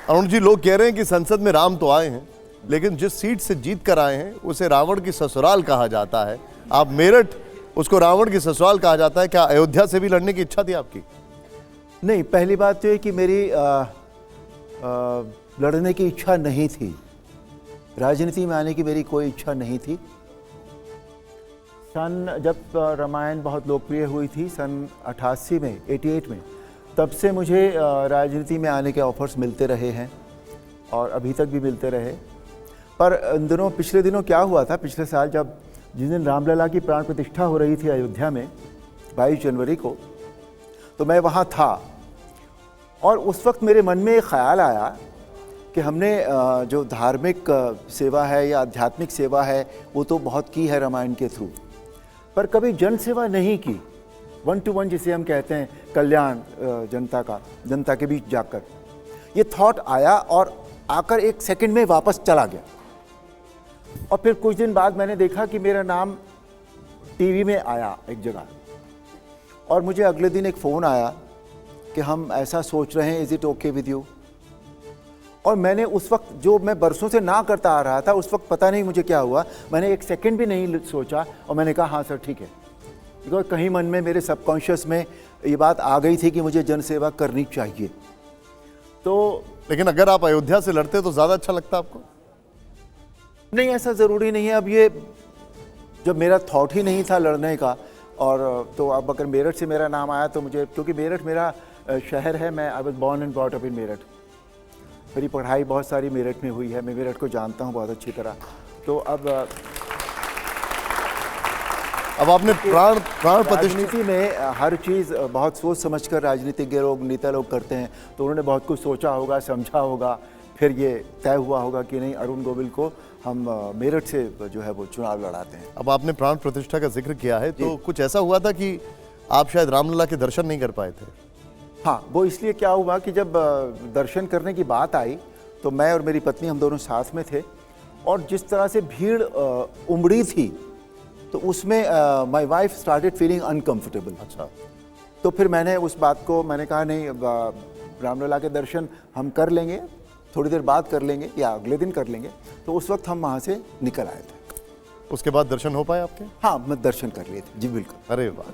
अरुण जी, लोग कह रहे हैं कि संसद में राम तो आए हैं, लेकिन जिस सीट से जीत कर आए हैं उसे रावण की ससुराल कहा जाता है। आप मेरठ, उसको रावण की ससुराल कहा जाता है। क्या अयोध्या से भी लड़ने की इच्छा थी आपकी? नहीं, पहली बात तो ये कि मेरी लड़ने की इच्छा नहीं थी। राजनीति में आने की मेरी कोई इच्छा नहीं थी। जब रामायण बहुत लोकप्रिय हुई थी सन 88 में, 88 में, तब से मुझे राजनीति में आने के ऑफर्स मिलते रहे हैं और अभी तक भी मिलते रहे। पर इन दिनों, पिछले दिनों क्या हुआ था, पिछले साल जब जिस दिन रामलला की प्राण प्रतिष्ठा हो रही थी अयोध्या में 22 जनवरी को, तो मैं वहाँ था और उस वक्त मेरे मन में एक ख्याल आया कि हमने जो धार्मिक सेवा है या आध्यात्मिक सेवा है वो तो बहुत की है रामायण के थ्रू, पर कभी जन सेवा नहीं की, 1 to 1 जिसे हम कहते हैं, कल्याण जनता का, जनता के बीच जाकर। ये थॉट आया और आकर एक सेकंड में वापस चला गया। और फिर कुछ दिन बाद मैंने देखा कि मेरा नाम टीवी में आया एक जगह, और मुझे अगले दिन एक फ़ोन आया कि हम ऐसा सोच रहे हैं, is it okay with you. और मैंने उस वक्त, जो मैं बरसों से ना करता आ रहा था, उस वक्त पता नहीं मुझे क्या हुआ, मैंने एक सेकंड भी नहीं सोचा और मैंने कहा हाँ सर ठीक है। बिकॉज कहीं मन में, मेरे सबकॉन्शियस में ये बात आ गई थी कि मुझे जनसेवा करनी चाहिए। तो लेकिन अगर आप अयोध्या से लड़ते तो ज़्यादा अच्छा लगता आपको? नहीं, ऐसा ज़रूरी नहीं है। अब ये जब मेरा थॉट ही नहीं था लड़ने का, और तो अब अगर मेरठ से मेरा नाम आया तो मुझे, क्योंकि मेरठ मेरा शहर है, मैं I was born and brought up in Meerut, मेरी पढ़ाई बहुत सारी मेरठ में हुई है, मैं मेरठ को जानता हूँ बहुत अच्छी तरह। तो अब आपने प्राण प्रतिष्ठा, राजनीति में हर चीज़ बहुत सोच समझकर राजनीतिज्ञ लोग, नेता लोग करते हैं, तो उन्होंने बहुत कुछ सोचा होगा, समझा होगा, फिर ये तय हुआ होगा कि नहीं, अरुण गोविल को हम मेरठ से जो है वो चुनाव लड़ाते हैं। अब आपने प्राण प्रतिष्ठा का जिक्र किया है, तो कुछ ऐसा हुआ था कि आप शायद रामलला के दर्शन नहीं कर पाए थे? हाँ, वो इसलिए क्या हुआ कि जब दर्शन करने की बात आई तो मैं और मेरी पत्नी, हम दोनों साथ में थे, और जिस तरह से भीड़ उमड़ी थी तो उसमें my wife started feeling uncomfortable. अच्छा। तो फिर मैंने उस बात को, मैंने कहा नहीं, रामलला के दर्शन हम कर लेंगे, थोड़ी देर बाद कर लेंगे या अगले दिन कर लेंगे। तो उस वक्त हम वहाँ से निकल आए थे। उसके बाद दर्शन हो पाए आपके? हाँ, मैं दर्शन कर लिए थे जी, बिल्कुल। अरे वाह।